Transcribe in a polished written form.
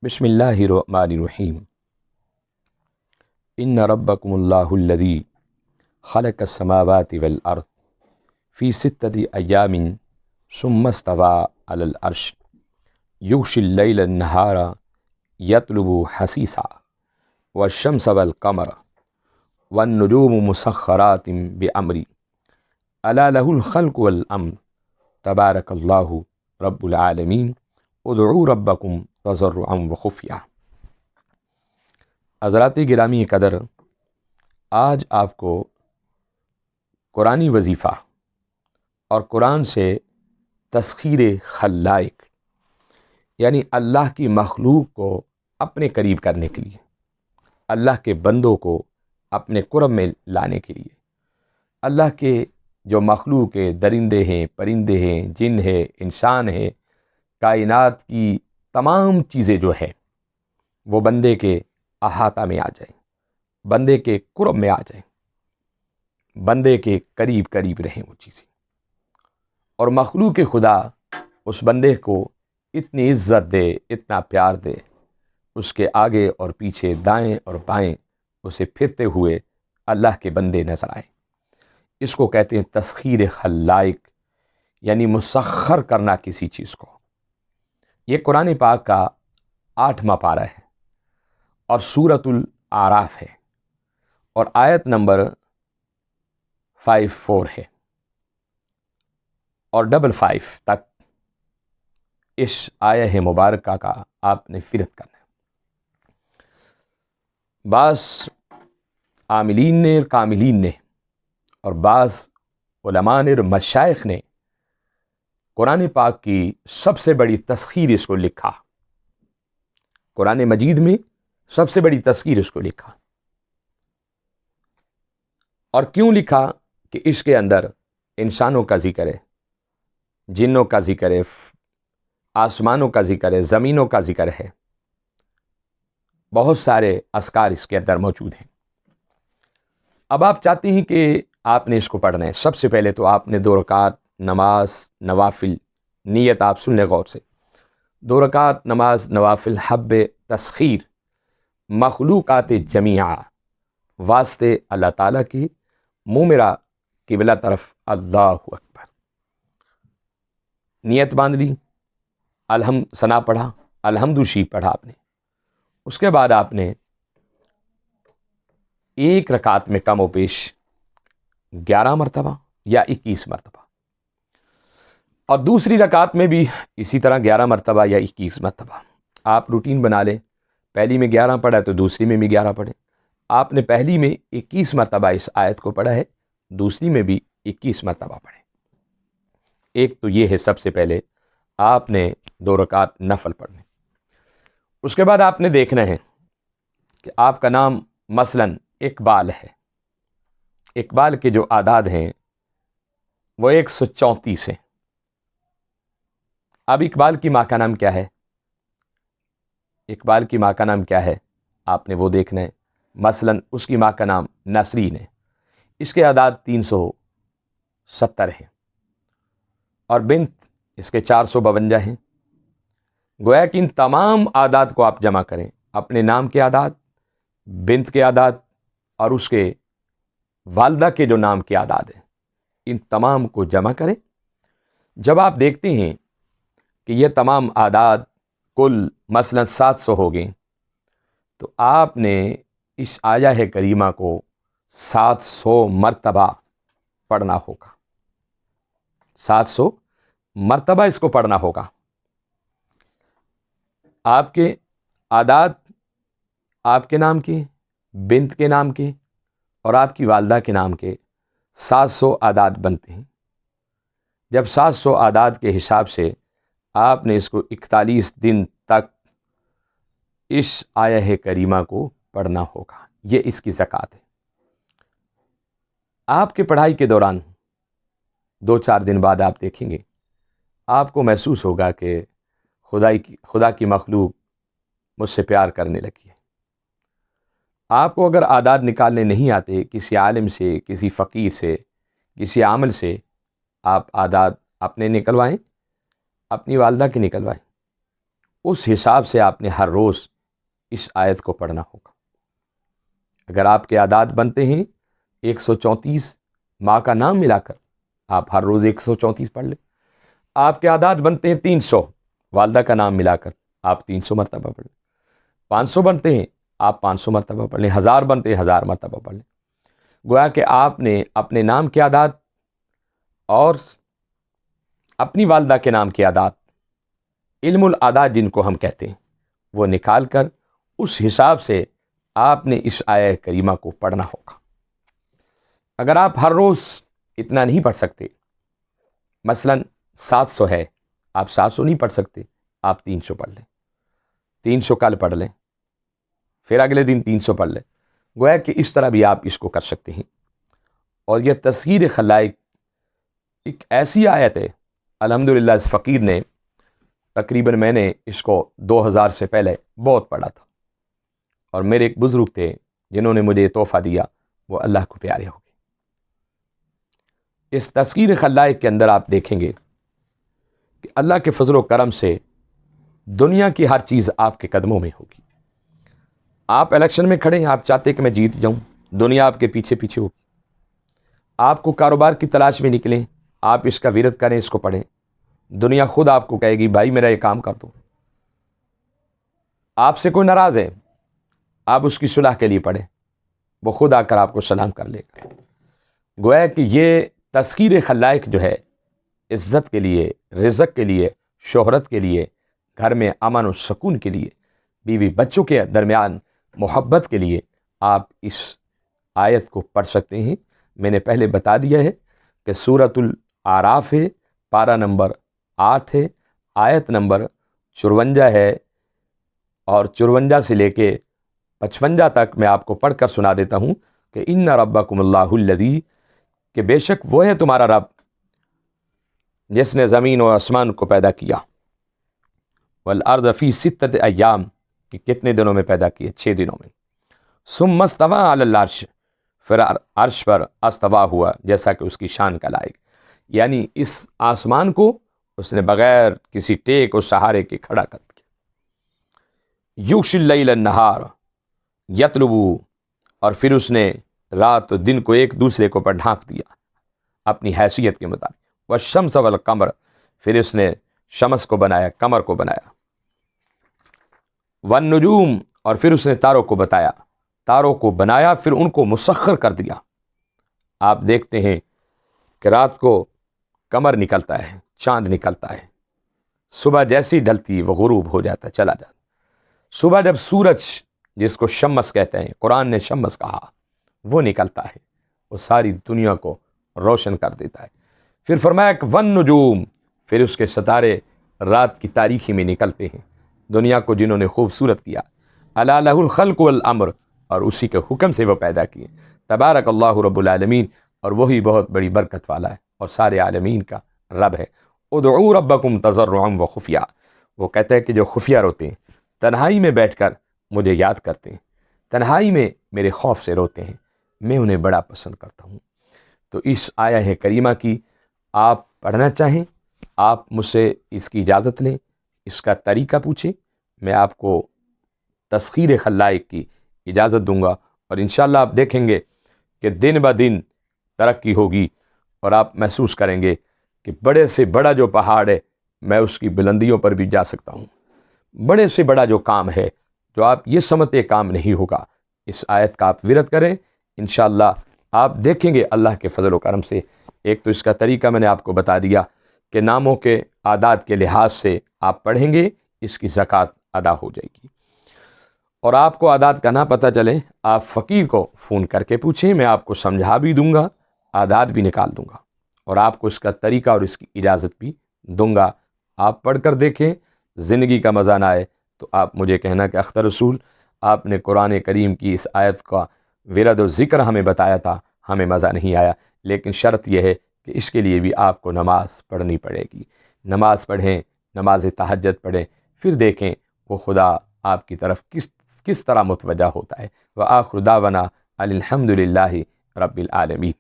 بسم اللہ الرحمن الرحیم ان ربکم اللہ الذی خلق السماوات والارض فی ستۃ ایام ثم استوی علی العرش یغشی اللیل النہار یطلب حثیثا والشمس والقمر والنجوم مسخرات بامرہ الا لہ الخلق والامر تبارک اللہ رب العالمین ادعوا ربکم تضرعا وخفیہ۔ حضرات گرامی قدر، آج آپ کو قرآنی وظیفہ اور قرآن سے تسخیر خلائق یعنی اللہ کی مخلوق کو اپنے قریب کرنے کے لیے، اللہ کے بندوں کو اپنے قرب میں لانے کے لیے، اللہ کے جو مخلوق ہے، درندے ہیں، پرندے ہیں، جن ہے، انسان ہے، کائنات کی تمام چیزیں جو ہے وہ بندے کے احاطہ میں آ جائیں، بندے کے قرب میں آ جائیں، بندے کے قریب قریب رہیں وہ چیزیں، اور مخلوق خدا اس بندے کو اتنی عزت دے، اتنا پیار دے، اس کے آگے اور پیچھے، دائیں اور بائیں اسے پھرتے ہوئے اللہ کے بندے نظر آئیں۔ اس کو کہتے ہیں تسخیر خلائق، یعنی مسخر کرنا کسی چیز کو۔ یہ قرآن پاک کا 8واں پارہ ہے اور سورۃ الاعراف ہے، اور آیت نمبر 54 ہے اور 55 تک اس آیہ مبارکہ کا آپ نے فرد کرنا ہے۔ بعض عاملین نے اور کاملین نے اور بعض علماء نے اور مشائخ نے قرآن پاک کی سب سے بڑی تسخیر اس کو لکھا، قرآن مجید میں سب سے بڑی تسخیر اس کو لکھا۔ اور کیوں لکھا؟ کہ اس کے اندر انسانوں کا ذکر ہے، جنوں کا ذکر ہے، آسمانوں کا ذکر ہے، زمینوں کا ذکر ہے، بہت سارے اذکار اس کے اندر موجود ہیں۔ اب آپ چاہتے ہیں کہ آپ نے اس کو پڑھنا ہے، سب سے پہلے تو آپ نے 2 رکعت نماز نوافل، نیت آپ سن لیں غور سے، 2 رکعت نماز نوافل حب تسخیر مخلوقات جمیعہ واسطے اللہ تعالیٰ کی، منہ میرا قبلہ طرف، اللہ اکبر، نیت باندھ لی، الحمد ثنا پڑھا، الحمد شریف پڑھا آپ نے۔ اس کے بعد آپ نے 1 رکعت میں کم و بیش 11 مرتبہ یا 21 مرتبہ، اور دوسری رکعت میں بھی اسی طرح 11 مرتبہ یا 21 مرتبہ۔ آپ روٹین بنا لیں، پہلی میں 11 پڑھا ہے تو دوسری میں بھی 11 پڑھیں۔ آپ نے پہلی میں 21 مرتبہ اس آیت کو پڑھا ہے، دوسری میں بھی 21 مرتبہ پڑھیں۔ ایک تو یہ ہے، سب سے پہلے آپ نے 2 رکعت نفل پڑھنے۔ اس کے بعد آپ نے دیکھنا ہے کہ آپ کا نام مثلاً اقبال ہے، اقبال کے جو اعداد ہیں وہ 134 ہیں۔ اب اقبال کی ماں کا نام کیا ہے؟ اقبال کی ماں کا نام کیا ہے آپ نے وہ دیکھنا ہے۔ مثلاً اس کی ماں کا نام نسرین ہے، اس کے اعداد 370 ہیں، اور بنت اس کے 452 ہیں۔ گویا کہ ان تمام اعداد کو آپ جمع کریں، اپنے نام کے اعداد، بنت کے اعداد، اور اس کے والدہ کے جو نام کے اعداد ہیں، ان تمام کو جمع کریں۔ جب آپ دیکھتے ہیں کہ یہ تمام اعداد کل مثلاً 700 ہو گئیں، تو آپ نے اس آیہ کریمہ کو 700 مرتبہ پڑھنا ہوگا، 700 مرتبہ اس کو پڑھنا ہوگا۔ آپ کے اعداد آپ کے نام کے، بنت کے نام کے اور آپ کی والدہ کے نام کے 700 اعداد بنتے ہیں۔ جب 700 اعداد کے حساب سے آپ نے اس کو 41 دن تک اس آیہ کریمہ کو پڑھنا ہوگا، یہ اس کی زکوٰۃ ہے۔ آپ کے پڑھائی کے دوران 2-4 دن بعد آپ دیکھیں گے، آپ کو محسوس ہوگا کہ خدا کی مخلوق مجھ سے پیار کرنے لگی ہے۔ آپ کو اگر اعداد نکالنے نہیں آتے، کسی عالم سے، کسی فقیر سے، کسی عامل سے آپ اعداد اپنے نکلوائیں، اپنی والدہ کے نکلوائیں، اس حساب سے آپ نے ہر روز اس آیت کو پڑھنا ہوگا۔ اگر آپ کے اعداد بنتے ہیں 134 ماں کا نام ملا کر، آپ ہر روز 134 پڑھ لیں۔ آپ کے اعداد بنتے ہیں 300 والدہ کا نام ملا کر، آپ 300 مرتبہ پڑھ لیں۔ 500 بنتے ہیں، آپ 500 مرتبہ پڑھ لیں۔ 1000 بنتے ہیں، 1000 مرتبہ پڑھ لیں۔ گویا کہ آپ نے اپنے نام کے اعداد اور اپنی والدہ کے نام کے اعداد، علم الاعداد جن کو ہم کہتے ہیں، وہ نکال کر اس حساب سے آپ نے اس آیہ کریمہ کو پڑھنا ہوگا۔ اگر آپ ہر روز اتنا نہیں پڑھ سکتے، مثلا 700 ہے، آپ 700 نہیں پڑھ سکتے، آپ 300 پڑھ لیں۔ 300 کل پڑھ لیں، پھر اگلے دن 300 پڑھ لیں۔ گویا کہ اس طرح بھی آپ اس کو کر سکتے ہیں۔ اور یہ تسخیر خلائق ایک ایسی آیت ہے، الحمدللہ اس فقیر نے تقریباً، میں نے اس کو 2000 سے پہلے بہت پڑھا تھا، اور میرے ایک بزرگ تھے جنہوں نے مجھے تحفہ دیا، وہ اللہ کو پیارے ہو گئے۔ اس تسخیر خلائق کے اندر آپ دیکھیں گے کہ اللہ کے فضل و کرم سے دنیا کی ہر چیز آپ کے قدموں میں ہوگی۔ آپ الیکشن میں کھڑے ہیں، آپ چاہتے کہ میں جیت جاؤں، دنیا آپ کے پیچھے پیچھے ہوگی۔ آپ کو کاروبار کی تلاش میں نکلیں، آپ اس کا ورد کریں، اس کو پڑھیں، دنیا خود آپ کو کہے گی بھائی میرا یہ کام کر دو۔ آپ سے کوئی ناراض ہے، آپ اس کی صلح کے لیے پڑھیں، وہ خود آ کر آپ کو سلام کر لے گا۔ گویا کہ یہ تسخیر خلائق جو ہے، عزت کے لیے، رزق کے لیے، شہرت کے لیے، گھر میں امن و سکون کے لیے، بیوی بچوں کے درمیان محبت کے لیے آپ اس آیت کو پڑھ سکتے ہیں۔ میں نے پہلے بتا دیا ہے کہ سورۃ الاعراف ہے، پارہ نمبر 8 ہے، آیت نمبر 54 ہے، اور 54 سے لے کے 55 تک میں آپ کو پڑھ کر سنا دیتا ہوں کہ ان ربکم اللہ الذی، کہ بے شک وہ ہے تمہارا رب جس نے زمین و آسمان کو پیدا کیا، والارض فی 6 ایام، کہ کتنے دنوں میں پیدا کیا؟ 6 دنوں میں۔ ثم استوی علی العرش، پھر عرش پر استوا ہوا جیسا کہ اس کی شان کا لائق، یعنی اس آسمان کو اس نے بغیر کسی ٹیک اور سہارے کے کھڑا کر دیا۔ یغشی اللیل النہار یطلبو، اور پھر اس نے رات و دن کو ایک دوسرے کو پر ڈھانپ دیا اپنی حیثیت کے مطابق۔ والشمس والقمر، پھر اس نے شمس کو بنایا، قمر کو بنایا۔ والنجوم، اور پھر اس نے تاروں کو بتایا، تاروں کو بنایا، پھر ان کو مسخر کر دیا۔ آپ دیکھتے ہیں کہ رات کو قمر نکلتا ہے، چاند نکلتا ہے، صبح جیسی ڈھلتی وہ غروب ہو جاتا ہے، چلا جاتا۔ صبح جب سورج، جس کو شمس کہتے ہیں، قرآن نے شمس کہا، وہ نکلتا ہے، وہ ساری دنیا کو روشن کر دیتا ہے۔ پھر فرمایا کہ والنجوم، پھر اس کے ستارے رات کی تاریکی میں نکلتے ہیں، دنیا کو جنہوں نے خوبصورت کیا۔ الا لہ الخلق والامر، اور اسی کے حکم سے وہ پیدا کیے۔ تبارک اللہ رب العالمین، اور وہی بہت بڑی برکت والا ہے اور سارے عالمین کا رب ہے۔ ادعوا ربکم تضرعا وخفیا، وہ کہتا ہے کہ جو خفیہ روتے ہیں، تنہائی میں بیٹھ کر مجھے یاد کرتے ہیں، تنہائی میں میرے خوف سے روتے ہیں، میں انہیں بڑا پسند کرتا ہوں۔ تو اس آیہ کریمہ کی آپ پڑھنا چاہیں، آپ مجھ سے اس کی اجازت لیں، اس کا طریقہ پوچھیں، میں آپ کو تسخیر خلائق کی اجازت دوں گا، اور انشاءاللہ آپ دیکھیں گے کہ دن بہ دن ترقی ہوگی، اور آپ محسوس کریں گے کہ بڑے سے بڑا جو پہاڑ ہے، میں اس کی بلندیوں پر بھی جا سکتا ہوں۔ بڑے سے بڑا جو کام ہے، جو آپ یہ سمجھتے کام نہیں ہوگا، اس آیت کا آپ ورد کریں، انشاءاللہ آپ دیکھیں گے اللہ کے فضل و کرم سے۔ ایک تو اس کا طریقہ میں نے آپ کو بتا دیا کہ ناموں کے اعداد کے لحاظ سے آپ پڑھیں گے، اس کی زکوٰۃ ادا ہو جائے گی۔ اور آپ کو اعداد کا نہ پتہ چلے، آپ فقیر کو فون کر کے پوچھیں، میں آپ کو سمجھا بھی دوں گا، اعداد بھی نکال دوں گا، اور آپ کو اس کا طریقہ اور اس کی اجازت بھی دوں گا۔ آپ پڑھ کر دیکھیں، زندگی کا مزہ نہ آئے تو آپ مجھے کہنا کہ اختر رسول، آپ نے قرآن کریم کی اس آیت کا ورد و ذکر ہمیں بتایا تھا، ہمیں مزہ نہیں آیا، لیکن شرط یہ ہے کہ اس کے لیے بھی آپ کو نماز پڑھنی پڑے گی۔ نماز پڑھیں، نماز تہجد پڑھیں، پھر دیکھیں وہ خدا آپ کی طرف کس طرح متوجہ ہوتا ہے۔ وآخر دعوانا الحمد للہ رب العالمین۔